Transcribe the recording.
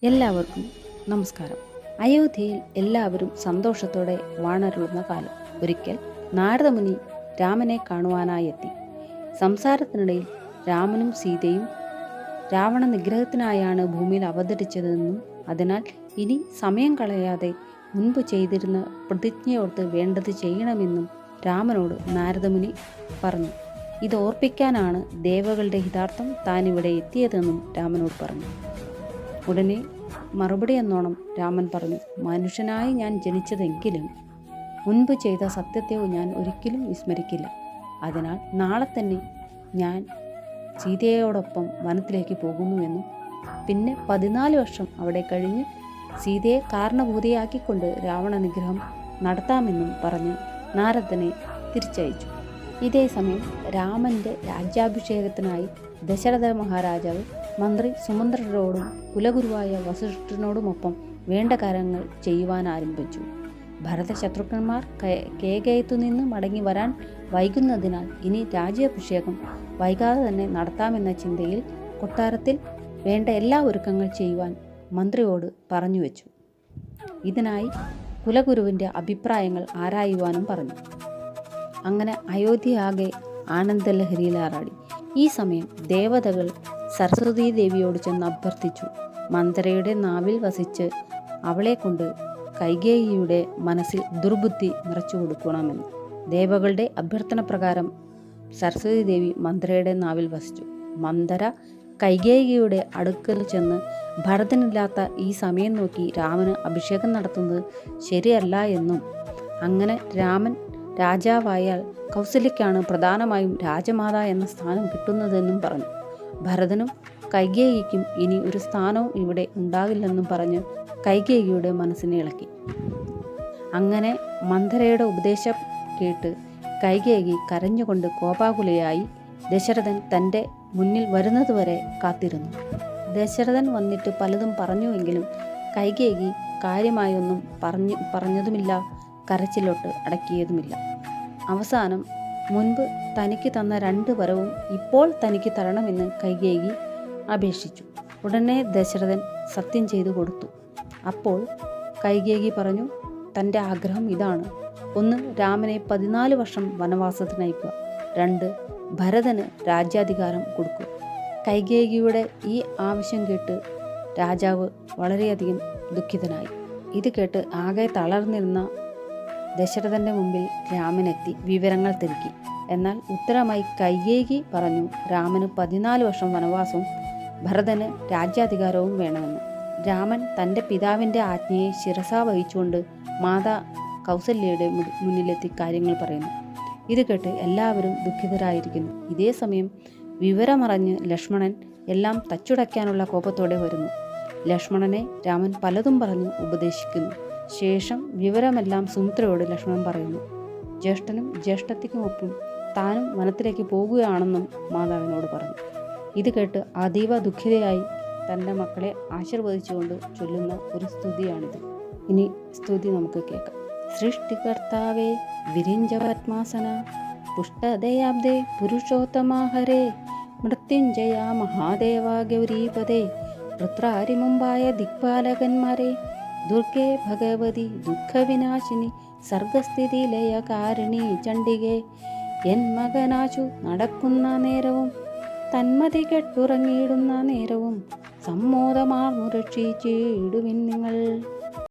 എല്ലാവർക്കും നമസ്കാരം. അയോധ്യയിൽ എല്ലാവരും സന്തോഷത്തോടെ വാണരുളുന്ന കാലം. ഒരിക്കൽ നാരദമുനി രാമനെ കാണുവാനായി എത്തി. സംസാരത്തിനിടയിൽ രാമനും സീതയും രാവണ നിഗ്രഹത്തിനായാണ് ഭൂമിയിൽ അവതരിച്ചതെന്നും അതിനാൽ ഇനി സമയം കളയാതെ മുൻപ് ചെയ്തിരുന്ന പ്രതിജ്ഞയോർത്ത് വേണ്ടത് ചെയ്യണമെന്നും രാമനോട് നാരദമുനി പറഞ്ഞു. ഇത് ഓർപ്പിക്കാനാണ് ദേവകളുടെ ഹിതാർത്ഥം താനിവിടെ എത്തിയതെന്നും രാമനോട് പറഞ്ഞു. ഉടനെ മറുപടി എന്നോണം രാമൻ പറഞ്ഞു, മനുഷ്യനായി ഞാൻ ജനിച്ചതെങ്കിലും മുൻപ് ചെയ്ത സത്യത്തെ ഞാൻ ഒരിക്കലും വിസ്മരിക്കില്ല. അതിനാൽ നാളെ തന്നെ ഞാൻ സീതയോടൊപ്പം വനത്തിലേക്ക് പോകുന്നുവെന്നും പിന്നെ 14 വർഷം അവിടെ കഴിഞ്ഞ് സീതയെ കാരണഭൂതയാക്കിക്കൊണ്ട് രാവണ നിഗ്രഹം നടത്താമെന്നും പറഞ്ഞ് നാരദനെ തിരിച്ചയച്ചു. ഇതേ സമയം രാമൻ്റെ രാജ്യാഭിഷേകത്തിനായി ദശരഥ മഹാരാജാവ് മന്ത്രി സുമന്ത്രരോടും കുലഗുരുവായ വസിഷ്ഠനോടുമൊപ്പം വേണ്ട കാര്യങ്ങൾ ചെയ്യുവാൻ ആരംഭിച്ചു. ഭരത ശത്രുഘ്നന്മാർ കേകയത്തു നിന്ന് മടങ്ങി വരാൻ വൈകുന്നതിനാൽ ഇനി രാജ്യാഭിഷേകം വൈകാതെ തന്നെ നടത്താമെന്ന ചിന്തയിൽ കൊട്ടാരത്തിൽ വേണ്ട എല്ലാ ഒരുക്കങ്ങൾ ചെയ്യുവാൻ മന്ത്രിയോട് പറഞ്ഞു വെച്ചു. ഇതിനായി കുലഗുരുവിൻ്റെ അഭിപ്രായങ്ങൾ ആരായുവാനും പറഞ്ഞു. അങ്ങനെ അയോധ്യയാകെ ആനന്ദലഹരിയിലാറാടി. ഈ സമയം ദേവതകൾ സരസ്വതീ ദേവിയോട് ചെന്ന് അഭ്യർത്ഥിച്ചു, മന്ദരയുടെ നാവിൽ വസിച്ച് അവളെ കൊണ്ട് കൈകേയിയുടെ മനസ്സിൽ ദുർബുദ്ധി നിറച്ചു കൊടുക്കണമെന്ന്. ദേവകളുടെ അഭ്യർത്ഥന പ്രകാരം സരസ്വതീ ദേവി മന്ദരയുടെ നാവിൽ വസിച്ചു. മന്ദര കൈകേയിയുടെ അടുക്കൽ ചെന്ന് ഭരതനില്ലാത്ത ഈ സമയം നോക്കി രാമന് അഭിഷേകം നടത്തുന്നത് ശരിയല്ല എന്നും അങ്ങനെ രാമൻ രാജാവായാൽ കൗസല്യക്കാണ് പ്രധാനമായും രാജമാത എന്ന സ്ഥാനം കിട്ടുന്നതെന്നും പറഞ്ഞു. ഭരതനും കൈകേയിക്കും ഇനി ഒരു സ്ഥാനവും ഇവിടെ ഉണ്ടാകില്ലെന്നും പറഞ്ഞ് കൈകേയിയുടെ മനസ്സിനെ ഇളക്കി. അങ്ങനെ മന്ദരയുടെ ഉപദേശം കേട്ട് കൈകേയി കരഞ്ഞുകൊണ്ട് കോപാകുലയായി ദശരഥൻ തൻ്റെ മുന്നിൽ വരുന്നതുവരെ കാത്തിരുന്നു. ദശരഥൻ വന്നിട്ട് പലതും പറഞ്ഞുവെങ്കിലും കൈകേയി കാര്യമായൊന്നും പറഞ്ഞതുമില്ല, കരച്ചിലോട്ട് അടക്കിയതുമില്ല. അവസാനം മുൻപ് തനിക്ക് തന്ന 2 വരവും ഇപ്പോൾ തനിക്ക് തരണമെന്ന് കൈകേയി അപേക്ഷിച്ചു. ഉടനെ ദശരഥൻ സത്യം ചെയ്തു കൊടുത്തു. അപ്പോൾ കൈകേയി പറഞ്ഞു, തൻ്റെ ആഗ്രഹം ഇതാണ്: 1, രാമനെ 14 വർഷം വനവാസത്തിനയക്കുക. 2, ഭരതന് രാജ്യാധികാരം കൊടുക്കുക. കൈകേയിയുടെ ഈ ആവശ്യം കേട്ട് രാജാവ് വളരെയധികം ദുഃഖിതനായി. ഇത് കേട്ട് ആകെ തളർന്നിരുന്ന ദശരഥൻ്റെ മുമ്പിൽ രാമനെത്തി വിവരങ്ങൾ തിരക്കി. എന്നാൽ ഉത്തരമായി കൈകേയി പറഞ്ഞു, രാമന് 14 വർഷം വനവാസവും ഭരതന് രാജ്യാധികാരവും വേണമെന്ന്. രാമൻ തൻ്റെ പിതാവിൻ്റെ ആജ്ഞയെ ശിരസാ വഹിച്ചുകൊണ്ട് മാതാ കൗസല്യയുടെ മുന്നിലെത്തി കാര്യങ്ങൾ പറയുന്നു. ഇത് കേട്ട് എല്ലാവരും ദുഃഖിതരായിരിക്കുന്നു. ഇതേ സമയം വിവരമറിഞ്ഞ് ലക്ഷ്മണൻ എല്ലാം തച്ചുടയ്ക്കാനുള്ള കോപത്തോടെ വരുന്നു. ലക്ഷ്മണനെ രാമൻ പലതും പറഞ്ഞ് ഉപദേശിക്കുന്നു. ശേഷം വിവരമെല്ലാം സുമിത്രയോട് ലക്ഷ്മണൻ പറയുന്നു. ജ്യേഷ്ഠനും ജ്യേഷ്ഠത്തിക്കുമൊപ്പം താനും വനത്തിലേക്ക് പോകുകയാണെന്നും മാതാവിനോട് പറഞ്ഞു. ഇത് കേട്ട് അതീവ ദുഃഖിതയായി തൻ്റെ മക്കളെ ആശീർവദിച്ചുകൊണ്ട് ചൊല്ലുന്ന ഒരു സ്തുതിയാണിത്. ഇനി സ്തുതി നമുക്ക് കേൾക്കാം. സൃഷ്ടികർത്താവേ വിരിഞ്ച പത്മാസന പുഷ്ടദയാബ്ദേ പുരുഷോത്തമാഹരേ മൃത്യുഞ്ജയ മഹാദേവ ഗൗരീപദേ ഋത്രാരി മുമ്പായ ദിക്പാലകന്മാരെ ദുർഗേ ഭഗവതി ദുഃഖവിനാശിനി സർഗസ്ഥിതി ലയകാരിണി ചണ്ഡികേ എൻ മകനാശു നടക്കുന്ന നേരവും തന്മതി കെട്ടുറങ്ങിയിടുന്ന നേരവും സമ്മോദമാർന്നു രക്ഷിച്ചിടുവിൻ നിങ്ങൾ.